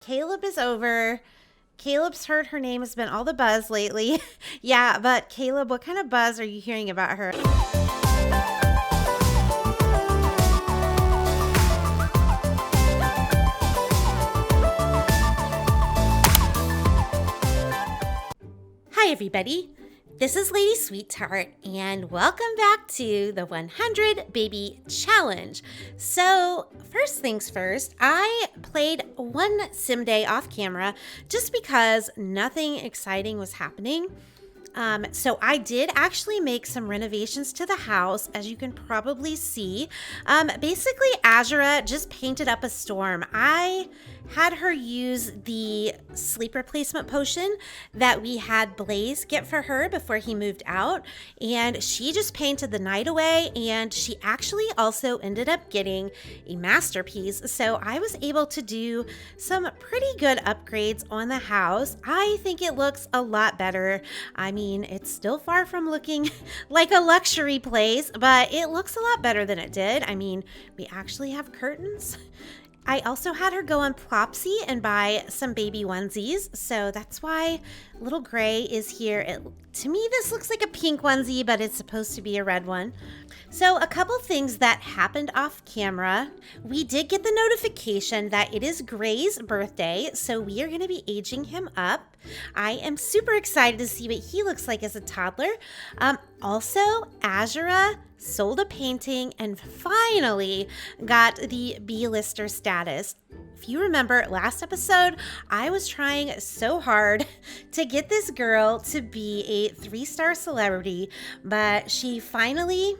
Caleb is over. Caleb's heard her name has been all the buzz lately. Yeah, but Caleb, what kind of buzz are you hearing about her? Hi, everybody. This is LadySweetTart, and welcome back to the 100 Baby Challenge. So, first things first, I played one sim day off camera just because nothing exciting was happening. So I did actually make some renovations to the house, as you can probably see. Basically, Azura just painted up a storm. I had her use the sleep replacement potion that we had Blaze get for her before he moved out, and she just painted the night away, and she actually also ended up getting a masterpiece. So I was able to do some pretty good upgrades on the house. I think it looks a lot better. I mean, it's still far from looking like a luxury place, but it looks a lot better than it did. I mean, we actually have curtains. I also had her go on Plopsy and buy some baby onesies, so that's why little Gray is here. To me, this looks like a pink onesie, but it's supposed to be a red one. So a couple things that happened off camera. We did get the notification that it is Gray's birthday, so we are going to be aging him up. I am super excited to see what he looks like as a toddler. Also, Azura sold a painting and finally got the B-lister status. If you remember last episode, I was trying so hard to get this girl to be a 3-star celebrity, but she finally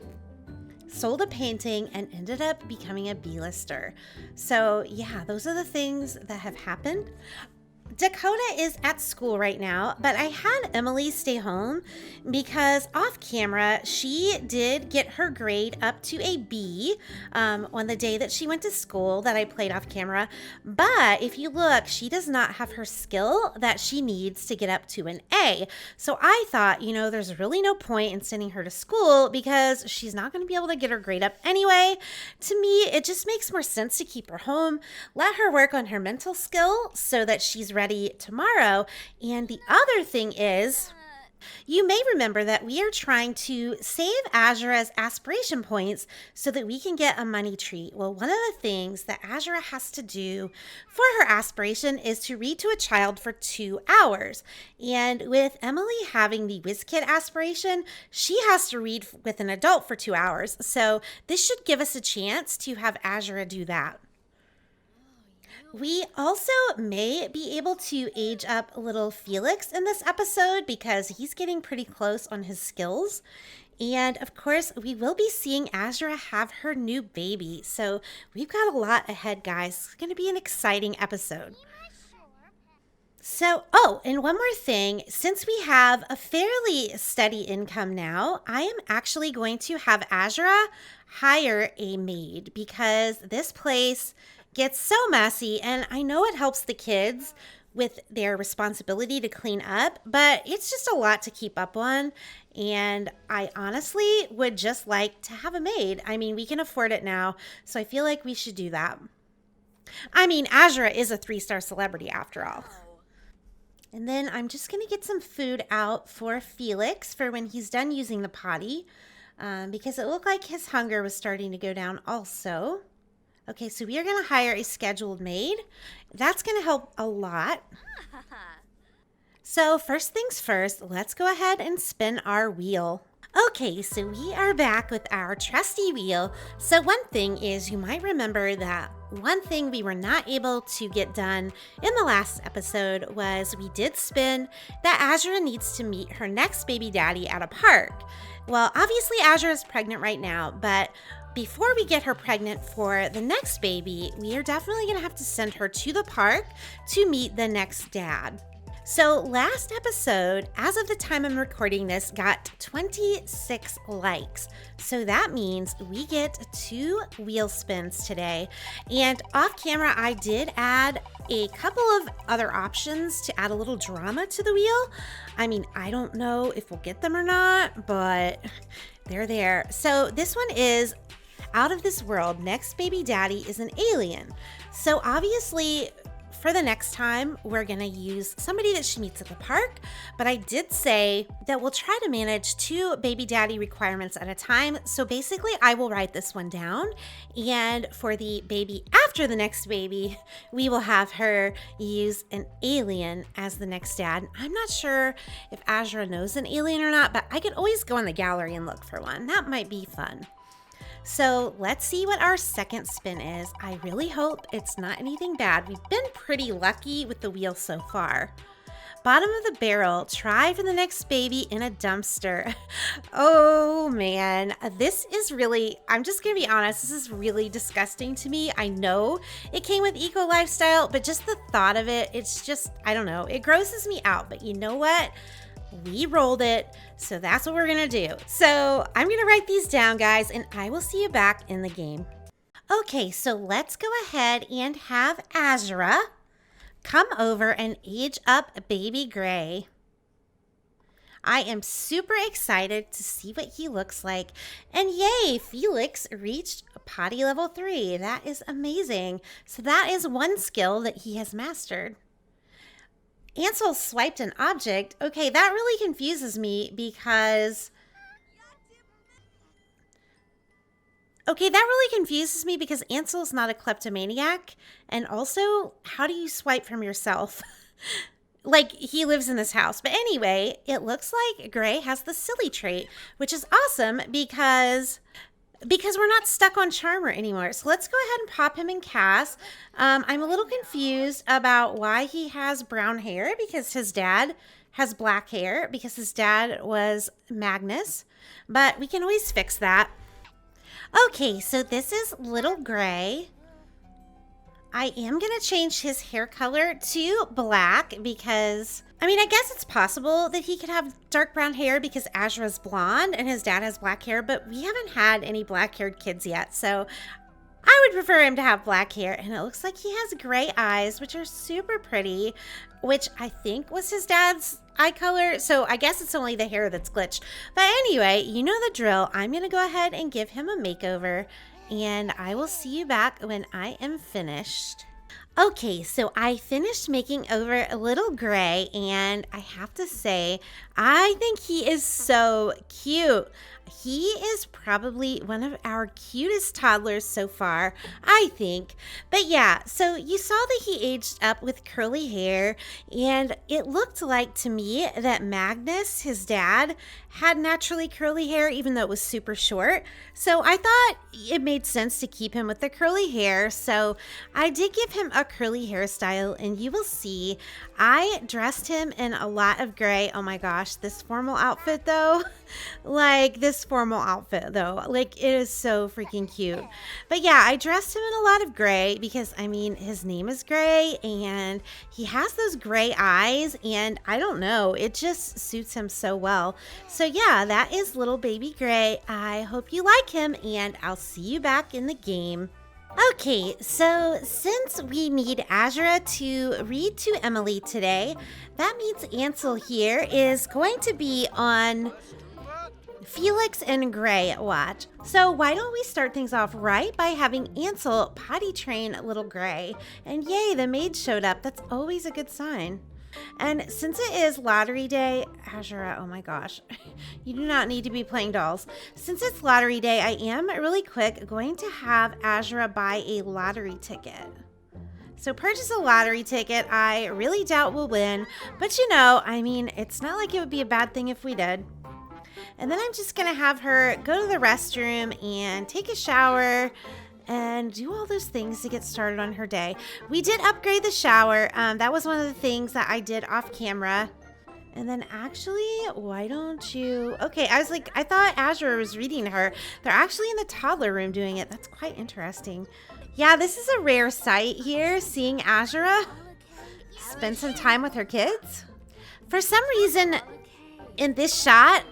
sold a painting and ended up becoming a B-lister. So yeah, those are the things that have happened. Dakota is at school right now, but I had Emily stay home because off camera, she did get her grade up to a B on the day that she went to school that I played off camera. But if you look, she does not have her skill that she needs to get up to an A. So I thought, there's really no point in sending her to school because she's not going to be able to get her grade up anyway. To me, it just makes more sense to keep her home, let her work on her mental skill so that she's ready tomorrow. And the other thing is, you may remember that we are trying to save Azura's aspiration points so that we can get a money treat. Well, one of the things that Azura has to do for her aspiration is to read to a child for 2 hours. And with Emily having the WizKid aspiration, she has to read with an adult for 2 hours. So this should give us a chance to have Azura do that. We also may be able to age up little Felix in this episode because he's getting pretty close on his skills. And of course, we will be seeing Azura have her new baby. So we've got a lot ahead, guys. It's going to be an exciting episode. So, and one more thing, since we have a fairly steady income now, I am actually going to have Azura hire a maid because this place gets so messy, and I know it helps the kids with their responsibility to clean up, but it's just a lot to keep up on, and I honestly would just like to have a maid. I mean, we can afford it now, so I feel like we should do that. I mean, Azura is a 3-star celebrity after all. And then I'm just going to get some food out for Felix for when he's done using the potty, because it looked like his hunger was starting to go down also. Okay, so we are going to hire a scheduled maid. That's going to help a lot. So first things first, let's go ahead and spin our wheel. Okay, so we are back with our trusty wheel. So one thing is, you might remember that one thing we were not able to get done in the last episode was we did spin that Azura needs to meet her next baby daddy at a park. Well, obviously Azura is pregnant right now, but before we get her pregnant for the next baby, we are definitely going to have to send her to the park to meet the next dad. So last episode, as of the time I'm recording this, got 26 likes. So that means we get 2 wheel spins today. And off camera, I did add a couple of other options to add a little drama to the wheel. I mean, I don't know if we'll get them or not, but they're there. So this one is out of this world. Next baby daddy is an alien. So obviously, for the next time, we're gonna use somebody that she meets at the park, but I did say that we'll try to manage 2 baby daddy requirements at a time. So basically I will write this one down, and for the baby after the next baby, we will have her use an alien as the next dad. I'm not sure if Azura knows an alien or not, but I could always go in the gallery and look for one. That might be fun. So let's see what our second spin is. I really hope it's not anything bad. We've been pretty lucky with the wheel so far. Bottom of the barrel, try for the next baby in a dumpster. Oh man, this is really, I'm just gonna be honest, this is really disgusting to me. I know it came with Eco Lifestyle, but just the thought of it, it's just, I don't know, it grosses me out. But you know what? We rolled it, so that's what we're gonna do. So I'm gonna write these down, guys, and I will see you back in the game. Okay, so let's go ahead and have Azura come over and age up baby Gray. I am super excited to see what he looks like. And yay, Felix reached potty level 3. That is amazing. So that is one skill that he has mastered. Ansel swiped an object. Okay, that really confuses me because... Ansel's not a kleptomaniac. And also, how do you swipe from yourself? Like, he lives in this house. But anyway, it looks like Gray has the silly trait, which is awesome because we're not stuck on Charmer anymore. So let's go ahead and pop him in Cass. I'm a little confused about why he has brown hair, because his dad has black hair, because his dad was Magnus, but we can always fix that. Okay, so this is little Gray. I am going to change his hair color to black because, I mean, I guess it's possible that he could have dark brown hair because Azura's blonde and his dad has black hair, but we haven't had any black-haired kids yet, so I would prefer him to have black hair. And it looks like he has gray eyes, which are super pretty, which I think was his dad's eye color, so I guess it's only the hair that's glitched. But anyway, you know the drill. I'm going to go ahead and give him a makeover, and I will see you back when I am finished. Okay, so I finished making over a little Gray, and I have to say, I think he is so cute. He is probably one of our cutest toddlers so far, I think. But yeah, so you saw that he aged up with curly hair, and it looked like to me that Magnus, his dad, had naturally curly hair even though it was super short. So I thought it made sense to keep him with the curly hair. So I did give him a curly hairstyle, and you will see I dressed him in a lot of gray. Oh my gosh, this formal outfit though. Like it is so freaking cute. But yeah, I dressed him in a lot of gray because, I mean, his name is Gray and he has those gray eyes, and I don't know, it just suits him so well. So yeah, that is little baby Gray. I hope you like him, and I'll see you back in the game. Okay, so since we need Azura to read to Emily today, that means Ansel here is going to be on Felix and Gray watch. So why don't we start things off right by having Ansel potty train little Gray? And yay, the maid showed up. That's always a good sign. And since it is lottery day, Azura, oh my gosh, you do not need to be playing dolls. Since it's lottery day, I am really quick going to have Azura buy a lottery ticket. So purchase a lottery ticket. I really doubt we'll win, but you know, I mean, it's not like it would be a bad thing if we did. And then I'm just gonna have her go to the restroom and take a shower and do all those things to get started on her day. We did upgrade the shower. That was one of the things that I did off camera. And then actually, why don't you... Okay, I thought Azura was reading to her. They're actually in the toddler room doing it. That's quite interesting. Yeah, this is a rare sight here, seeing Azura spend some time with her kids. For some reason, in this shot,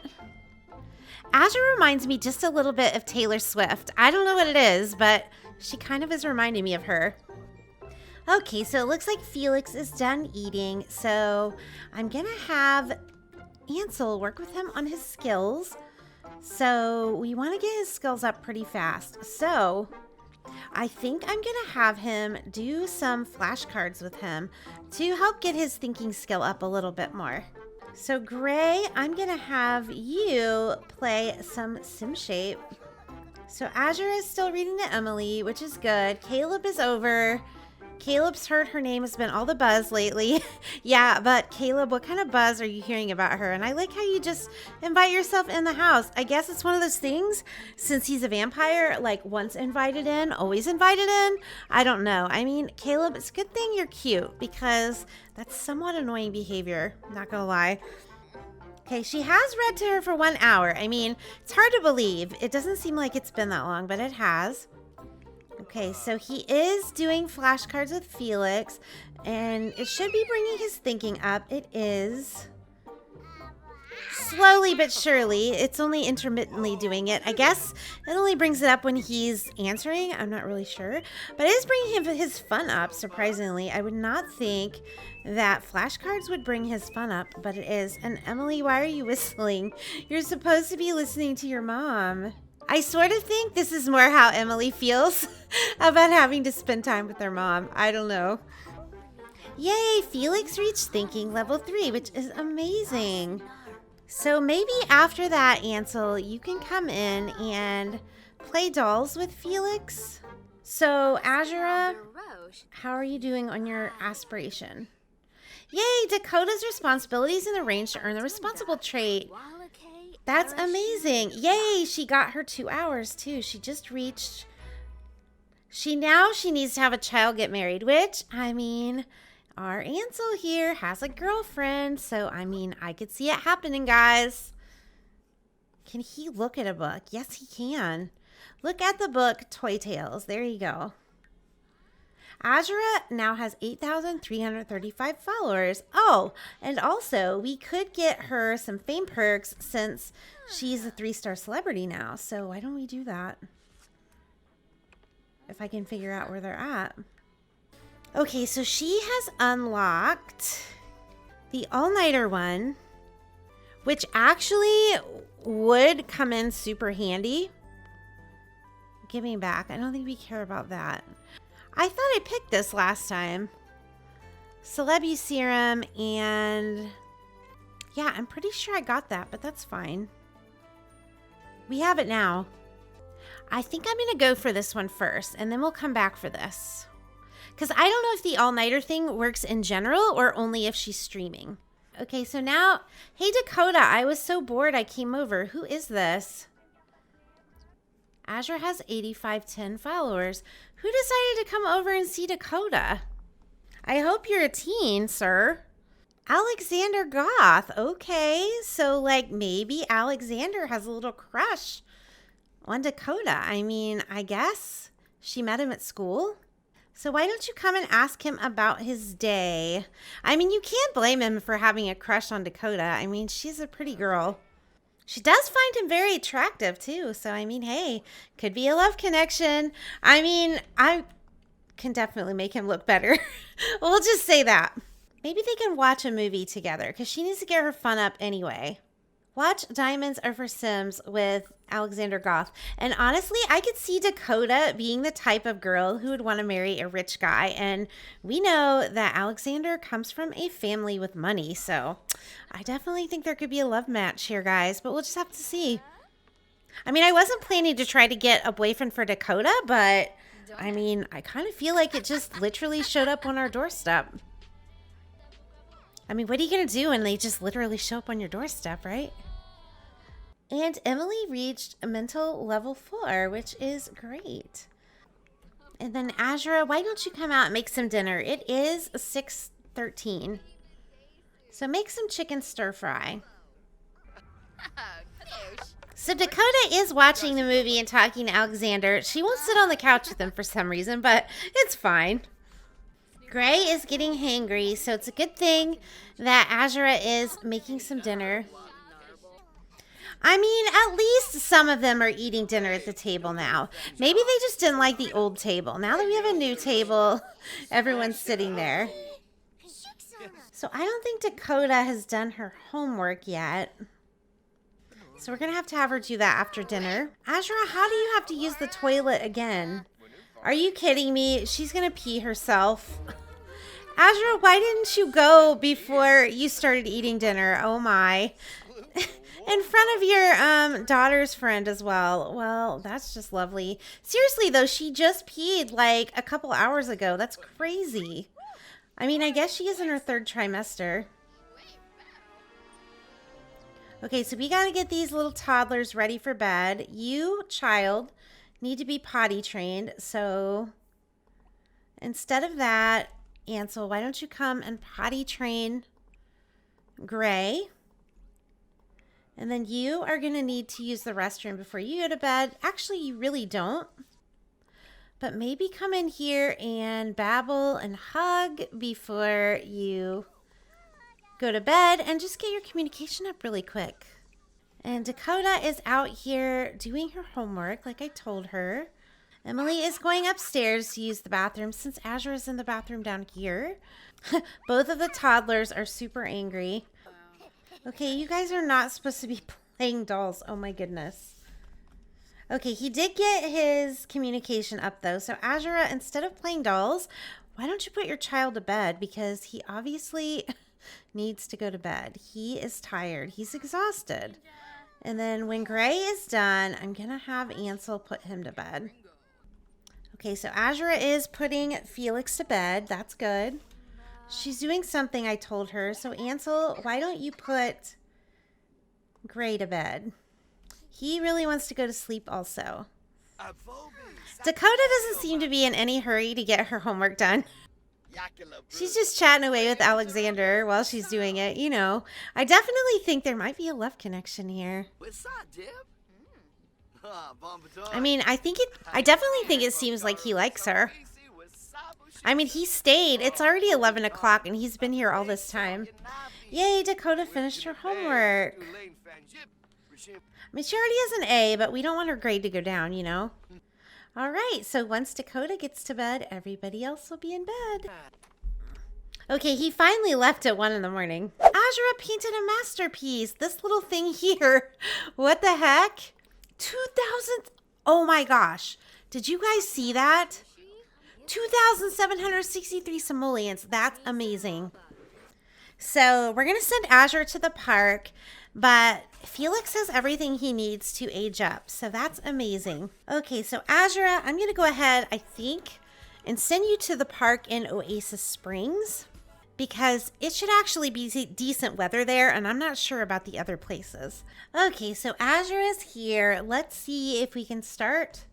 Azura reminds me just a little bit of Taylor Swift. I don't know what it is, but she kind of is reminding me of her. Okay, so it looks like Felix is done eating, so I'm gonna have Ansel work with him on his skills. So we want to get his skills up pretty fast. So I think I'm going to have him do some flashcards with him to help get his thinking skill up a little bit more. So Gray, I'm going to have you play some sim shape. So Azura is still reading to Emily, which is good. Caleb is over. Caleb's heard her name has been all the buzz lately. Yeah, but Caleb, what kind of buzz are you hearing about her? And I like how you just invite yourself in the house. I guess it's one of those things, since he's a vampire, like once invited in, always invited in. I don't know. I mean, Caleb, it's a good thing you're cute because that's somewhat annoying behavior. Not gonna lie. Okay, she has read to her for 1 hour. I mean, it's hard to believe. It doesn't seem like it's been that long, but it has. Okay, so he is doing flashcards with Felix, and it should be bringing his thinking up. It is. Slowly but surely. It's only intermittently doing it. I guess it only brings it up when he's answering. I'm not really sure. But it is bringing him his fun up, surprisingly. I would not think that flashcards would bring his fun up, but it is. And Emily, why are you whistling? You're supposed to be listening to your mom. I sort of think this is more how Emily feels about having to spend time with her mom. I don't know. Yay, Felix reached thinking level 3, which is amazing. So maybe after that, Ansel, you can come in and play dolls with Felix. So Azura, how are you doing on your aspiration? Yay, Dakota's responsibilities in the range to earn the responsible trait. That's amazing. Yay, she got her 2 hours too. She just reached. She needs to have a child get married, which, I mean, our Ansel here has a girlfriend. So, I mean, I could see it happening, guys. Can he look at a book? Yes, he can. Look at the book, Toy Tales. There you go. Azura now has 8,335 followers. Oh, and also we could get her some fame perks since she's a 3-star celebrity now. So why don't we do that? If I can figure out where they're at. Okay, so she has unlocked the all-nighter one, which actually would come in super handy. Give me back. I don't think we care about that. I thought I picked this last time. Celebu Serum and... yeah, I'm pretty sure I got that, but that's fine. We have it now. I think I'm going to go for this one first, and then we'll come back for this. Because I don't know if the all-nighter thing works in general or only if she's streaming. Okay, so now... hey, Dakota, I was so bored I came over. Who is this? Azure has 8510 followers. Who decided to come over and see Dakota? I hope you're a teen, sir. Alexander Goth. Okay, so like maybe Alexander has a little crush on Dakota. I mean, I guess she met him at school. So why don't you come and ask him about his day? I mean, you can't blame him for having a crush on Dakota. I mean, she's a pretty girl. She does find him very attractive, too. So, I mean, hey, could be a love connection. I mean, I can definitely make him look better. We'll just say that. Maybe they can watch a movie together because she needs to get her fun up anyway. Watch Diamonds Are for Sims with Alexander Goth. And honestly, I could see Dakota being the type of girl who would want to marry a rich guy. And we know that Alexander comes from a family with money. So I definitely think there could be a love match here, guys. But we'll just have to see. I mean, I wasn't planning to try to get a boyfriend for Dakota. But, I mean, I kind of feel like it just literally showed up on our doorstep. I mean, what are you going to do when they just literally show up on your doorstep, right? And Emily reached mental level 4, which is great. And then Azura, why don't you come out and make some dinner? It is 6:13. So make some chicken stir fry. So Dakota is watching the movie and talking to Alexander. She won't sit on the couch with him for some reason, but it's fine. Gray is getting hangry, so it's a good thing that Azura is making some dinner. I mean, at least some of them are eating dinner at the table now. Maybe they just didn't like the old table. Now that we have a new table, everyone's sitting there. So I don't think Dakota has done her homework yet. So we're going to have her do that after dinner. Azura, how do you have to use the toilet again? Are you kidding me? She's gonna pee herself. Azura, why didn't you go before you started eating dinner? Oh my. In front of your daughter's friend as well. Well, that's just lovely. Seriously though, she just peed like a couple hours ago. That's crazy. I mean, I guess she is in her 3rd trimester. Okay, so we gotta get these little toddlers ready for bed. You, child, need to be potty trained. So instead of that, Ansel, why don't you come and potty train Gray? And then you are going to need to use the restroom before you go to bed. Actually, you really don't. But maybe come in here and babble and hug before you go to bed and just get your communication up really quick. And Dakota is out here doing her homework like I told her. Emily is going upstairs to use the bathroom since Azura is in the bathroom down here. Both of the toddlers are super angry. Okay, you guys are not supposed to be playing dolls. Oh my goodness. Okay, he did get his communication up though. So Azura, instead of playing dolls, why don't you put your child to bed? Because he obviously needs to go to bed. He is tired. He's exhausted. And then when Gray is done, I'm going to have Ansel put him to bed. Okay, so Azura is putting Felix to bed. That's good. She's doing something I told her. So Ansel, why don't you put Gray to bed? He really wants to go to sleep also. Dakota doesn't seem to be in any hurry to get her homework done. She's just chatting away with Alexander while she's doing it. You know, I definitely think there might be a love connection here. I mean, I definitely think it seems like he likes her. I mean, he stayed. It's already 11 o'clock and he's been here all this time. Yay, Dakota finished her homework. I mean, she already has an A, but we don't want her grade to go down, you know? All right, so once Dakota gets to bed, everybody else will be in bed. Okay, he finally left at 1 in the morning. Azura painted a masterpiece. This little thing here. What the heck? 2,000. Oh my gosh. Did you guys see that? 2,763 simoleons. That's amazing. So we're going to send Azura to the park, but Felix has everything he needs to age up. So that's amazing. Okay, so Azura, I'm going to go ahead, I think, and send you to the park in Oasis Springs because it should actually be decent weather there, and I'm not sure about the other places. Okay, so Azura is here. Let's see if we can start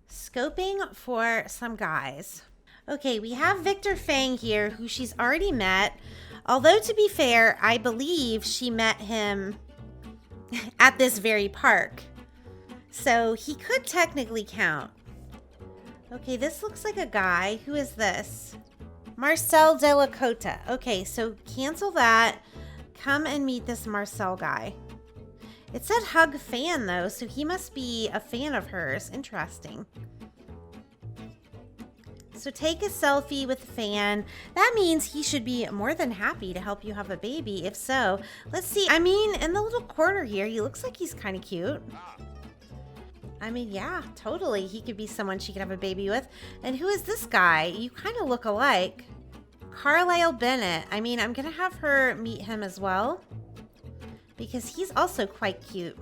scoping for some guys. Okay, we have Victor Fang here, who she's already met. Although, to be fair, I believe she met him at this very park. So he could technically count. Okay, this looks like a guy. Who is this? Marcel de la Cota. Okay, so cancel that. Come and meet this Marcel guy. It said hug fan, though, so he must be a fan of hers. Interesting. So take a selfie with Fan. That means he should be more than happy to help you have a baby. If so, let's see. I mean, in the little corner here, he looks like he's kind of cute. I mean, yeah, totally. He could be someone she could have a baby with. And who is this guy? You kind of look alike. Carlisle Bennett. I mean, I'm going to have her meet him as well because he's also quite cute.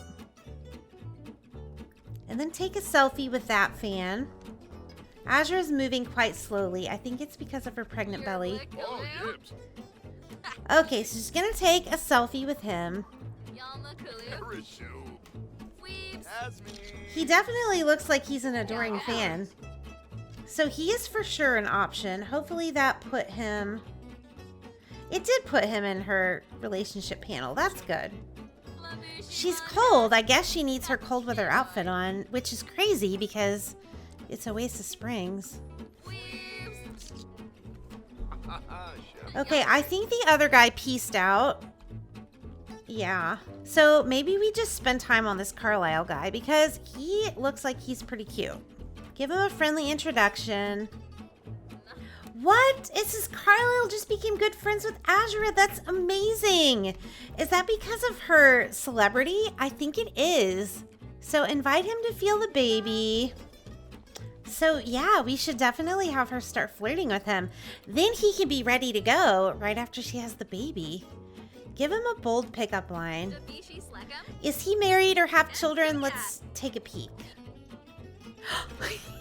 And then take a selfie with that Fan. Azura is moving quite slowly. I think it's because of her pregnant belly. Okay, so she's going to take a selfie with him. He definitely looks like he's an adoring fan. So he is for sure an option. Hopefully that put him... It did put him in her relationship panel. That's good. She's cold. I guess she needs her cold weather outfit on, which is crazy because... it's Oasis Springs. Okay, I think the other guy pieced out. Yeah. So maybe we just spend time on this Carlisle guy because he looks like he's pretty cute. Give him a friendly introduction. What? It says Carlisle just became good friends with Azura. That's amazing. Is that because of her celebrity? I think it is. So invite him to feel the baby. So yeah, we should definitely have her start flirting with him. Then he can be ready to go right after she has the baby. Give him a bold pickup line. Is he married or have children? Let's take a peek.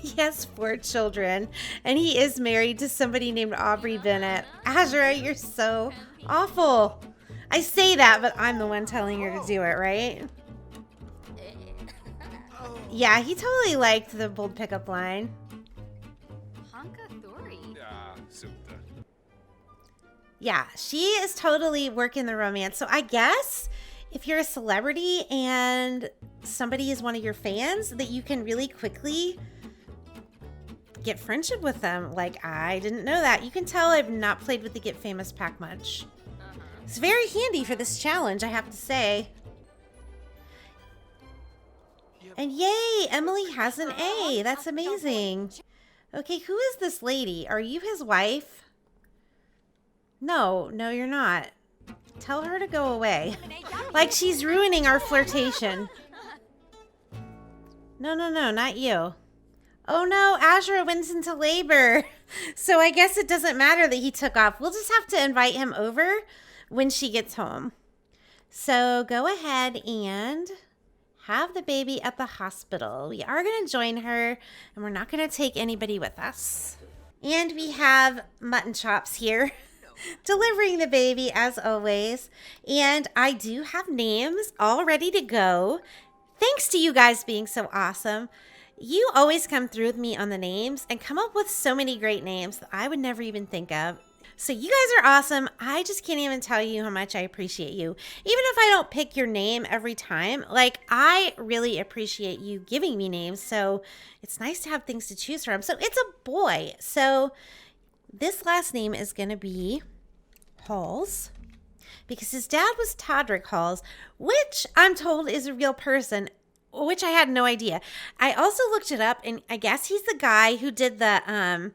He has 4 children, and he is married to somebody named Aubrey Bennett. Azura, you're so awful. I say that, but I'm the one telling her to do it, right? Yeah, he totally liked the bold pickup line. Yeah, she is totally working the romance. So I guess if you're a celebrity and somebody is one of your fans, that you can really quickly get friendship with them. Like, I didn't know that. You can tell I've not played with the Get Famous pack much. It's very handy for this challenge, I have to say. And yay, Emily has an A. That's amazing. Okay, who is this lady? Are you his wife? No, you're not. Tell her to go away. Like she's ruining our flirtation. No, not you. Oh no, Azura went into labor. So I guess it doesn't matter that he took off. We'll just have to invite him over when she gets home. So go ahead and have the baby at the hospital. We are going to join her, and we're not going to take anybody with us. And we have Mutton Chops here delivering the baby as always. And I do have names all ready to go. Thanks to you guys being so awesome. You always come through with me on the names and come up with so many great names that I would never even think of. So you guys are awesome. I just can't even tell you how much I appreciate you. Even if I don't pick your name every time, like I really appreciate you giving me names. So it's nice to have things to choose from. So it's a boy. So this last name is going to be Halls because his dad was Todrick Halls, which I'm told is a real person, which I had no idea. I also looked it up, and I guess he's the guy who did the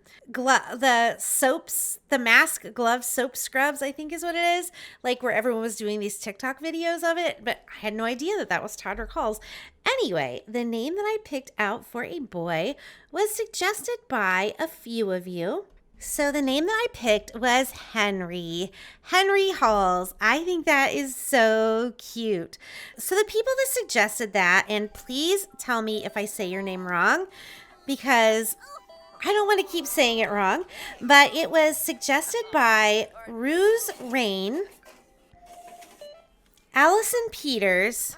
soaps, the mask, glove, soap scrubs, I think is what it is, like where everyone was doing these TikTok videos of it, but I had no idea that that was Todrick Halls. Anyway, the name that I picked out for a boy was suggested by a few of you. So the name that I picked was Henry Halls. I think that is so cute. So the people that suggested that, and please tell me if I say your name wrong, because I don't want to keep saying it wrong, but it was suggested by Ruse Rain, Allison Peters,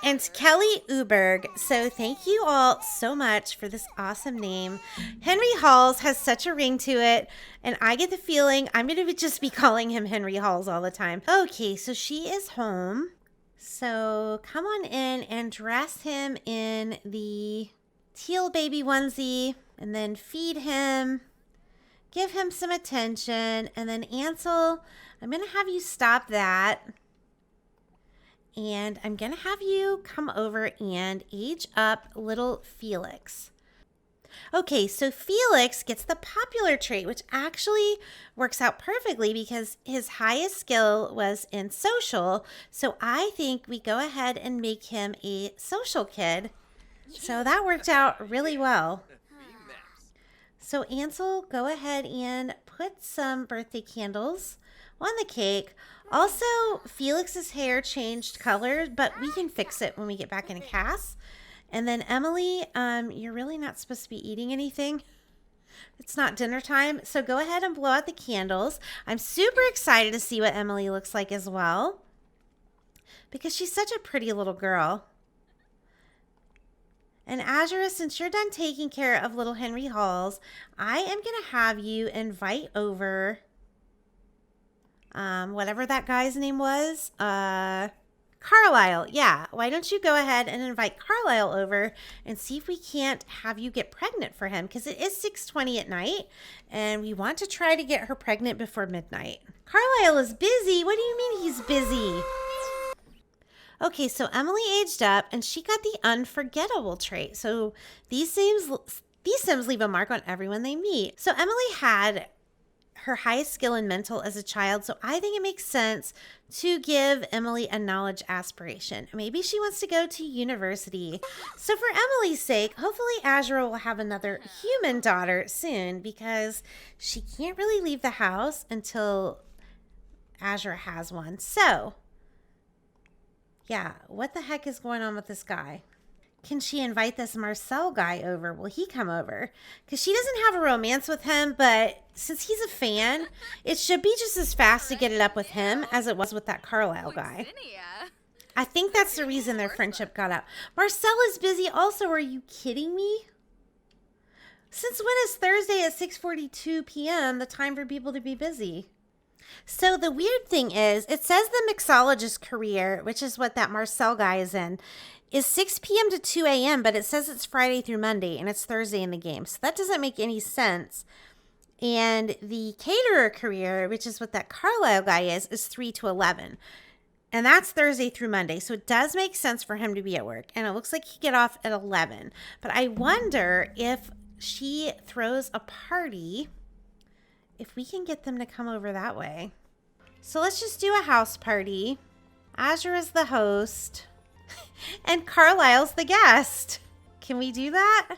and Kelly Uberg. So thank you all so much for this awesome name. Henry Halls has such a ring to it, and I get the feeling I'm going to just be calling him Henry Halls all the time. Okay, so she is home. So come on in and dress him in the teal baby onesie, and then feed him, give him some attention, and then Ansel, I'm going to have you stop that. And I'm going to have you come over and age up little Felix. Okay, so Felix gets the popular trait, which actually works out perfectly because his highest skill was in social. So I think we go ahead and make him a social kid. So that worked out really well. So Ansel, go ahead and put some birthday candles on the cake. Also, Felix's hair changed color, but we can fix it when we get back in a cast. And then Emily, you're really not supposed to be eating anything. It's not dinner time, so go ahead and blow out the candles. I'm super excited to see what Emily looks like as well, because she's such a pretty little girl. And Azura, since you're done taking care of little Henry Halls, I am going to have you invite over whatever that guy's name was, Carlisle. Yeah, why don't you go ahead and invite Carlisle over and see if we can't have you get pregnant for him, because it is 6:20 at night and we want to try to get her pregnant before midnight. Carlisle is busy. What do you mean he's busy? Okay, so Emily aged up and she got the unforgettable trait. So these Sims leave a mark on everyone they meet. So Emily had her highest skill in mental as a child, so I think it makes sense to give Emily a knowledge aspiration. Maybe she wants to go to university. So for Emily's sake, hopefully Azura will have another human daughter soon, because she can't really leave the house until Azura has one. So, yeah, what the heck is going on with this guy? Can she invite this Marcel guy over? Will he come over? Because she doesn't have a romance with him, but since he's a fan, it should be just as fast to get it up with him as it was with that Carlisle guy. I think that's the reason their friendship got out. Marcel is busy also. Are you kidding me? Since when is Thursday at 6:42 p.m. the time for people to be busy? So the weird thing is, it says the mixologist career, which is what that Marcel guy is in, is 6 p.m. to 2 a.m., but it says it's Friday through Monday, and it's Thursday in the game. So that doesn't make any sense. And the caterer career, which is what that Carlisle guy is 3 to 11. And that's Thursday through Monday. So it does make sense for him to be at work. And it looks like he get off at 11. But I wonder if she throws a party, if we can get them to come over that way. So let's just do a house party. Azura's the host. And Carlisle's the guest. Can we do that?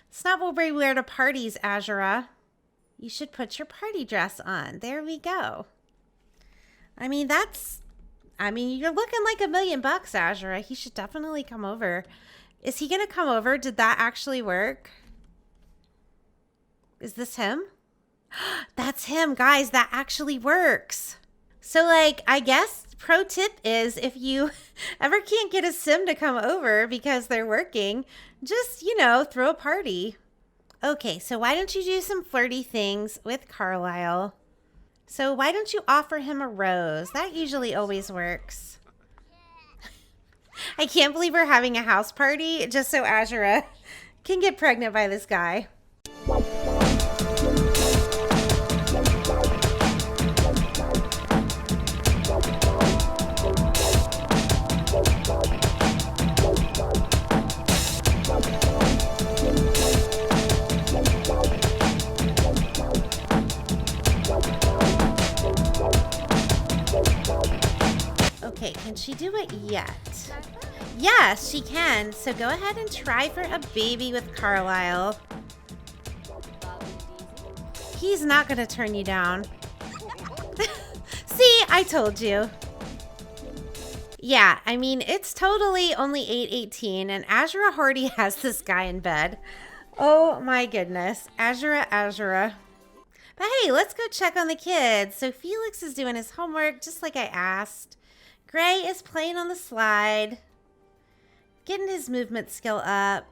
It's not what we wear to parties, Azura. You should put your party dress on. There we go. I mean, you're looking like $1 million, Azura. He should definitely come over. Is he going to come over? Did that actually work? Is this him? That's him, guys. That actually works. So, I guess pro tip is, if you ever can't get a sim to come over because they're working, just, throw a party. Okay, so why don't you do some flirty things with Carlisle? So why don't you offer him a rose? That usually always works. I can't believe we're having a house party just so Azura can get pregnant by this guy. Okay, can she do it yet? Yes, she can. So go ahead and try for a baby with Carlisle. He's not going to turn you down. See, I told you. Yeah, I mean, it's totally only 8:18, and Azura already has this guy in bed. Oh my goodness. Azura. But hey, let's go check on the kids. So Felix is doing his homework just like I asked. Gray is playing on the slide, getting his movement skill up.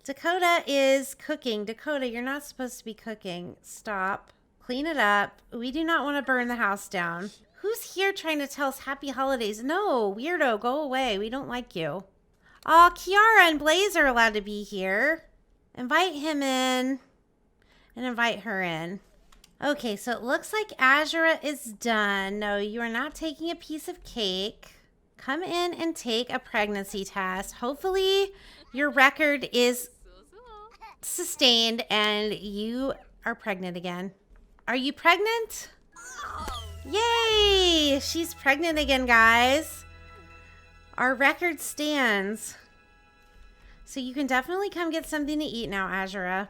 Dakota is cooking. Dakota, you're not supposed to be cooking. Stop. Clean it up. We do not want to burn the house down. Who's here trying to tell us happy holidays? No, weirdo, go away. We don't like you. Oh, Kiara and Blaze are allowed to be here. Invite him in and invite her in. Okay, so it looks like Azura is done. No, you are not taking a piece of cake. Come in and take a pregnancy test. Hopefully your record is sustained and you are pregnant again. Are you pregnant? Yay! She's pregnant again, guys. Our record stands. So you can definitely come get something to eat now, Azura.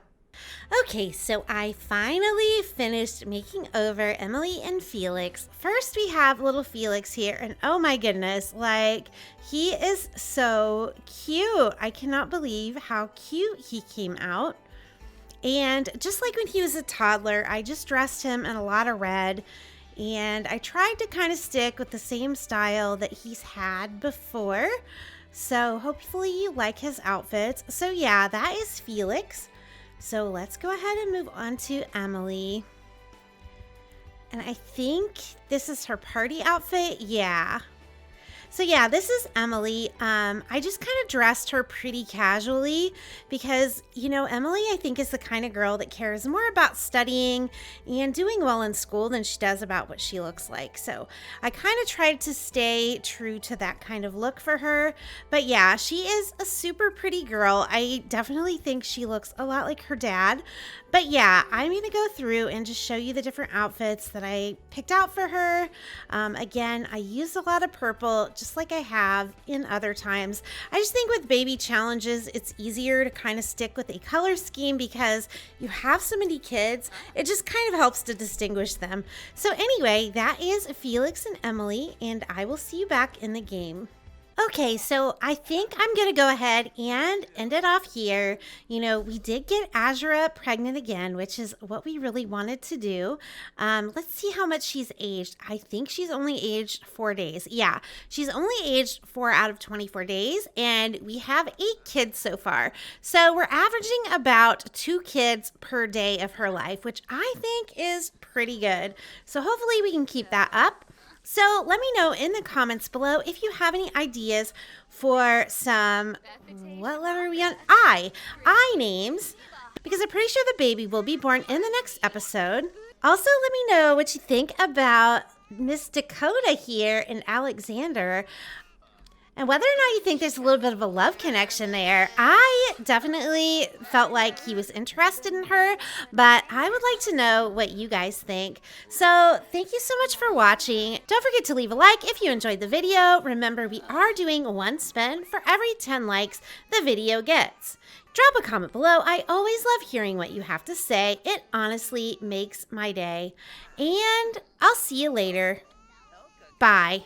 Okay, so I finally finished making over Emily and Felix. First, we have little Felix here, and oh my goodness, he is so cute. I cannot believe how cute he came out. And just like when he was a toddler, I just dressed him in a lot of red, and I tried to kind of stick with the same style that he's had before. So hopefully you like his outfits. So yeah, that is Felix. So let's go ahead and move on to Emily. And I think this is her party outfit. Yeah. So yeah, this is Emily. I just kind of dressed her pretty casually because, Emily, I think, is the kind of girl that cares more about studying and doing well in school than she does about what she looks like. So I kind of tried to stay true to that kind of look for her. But yeah, she is a super pretty girl. I definitely think she looks a lot like her dad. But yeah, I'm going to go through and just show you the different outfits that I picked out for her. Again, I used a lot of purple, just like I have in other times. I just think with baby challenges, it's easier to kind of stick with a color scheme because you have so many kids. It just kind of helps to distinguish them. So anyway, that is Felix and Emily, and I will see you back in the game. Okay, so I think I'm going to go ahead and end it off here. We did get Azura pregnant again, which is what we really wanted to do. Let's see how much she's aged. I think she's only aged 4 days. Yeah, she's only aged 4 out of 24 days, and we have 8 kids so far. So we're averaging about 2 kids per day of her life, which I think is pretty good. So hopefully we can keep that up. So let me know in the comments below if you have any ideas for some, what letter are we on? I names, because I'm pretty sure the baby will be born in the next episode. Also, let me know what you think about Miss Dakota here and Alexander, and whether or not you think there's a little bit of a love connection there. I definitely felt like he was interested in her, but I would like to know what you guys think. So thank you so much for watching. Don't forget to leave a like if you enjoyed the video. Remember, we are doing 1 spin for every 10 likes the video gets. Drop a comment below. I always love hearing what you have to say. It honestly makes my day. And I'll see you later. Bye.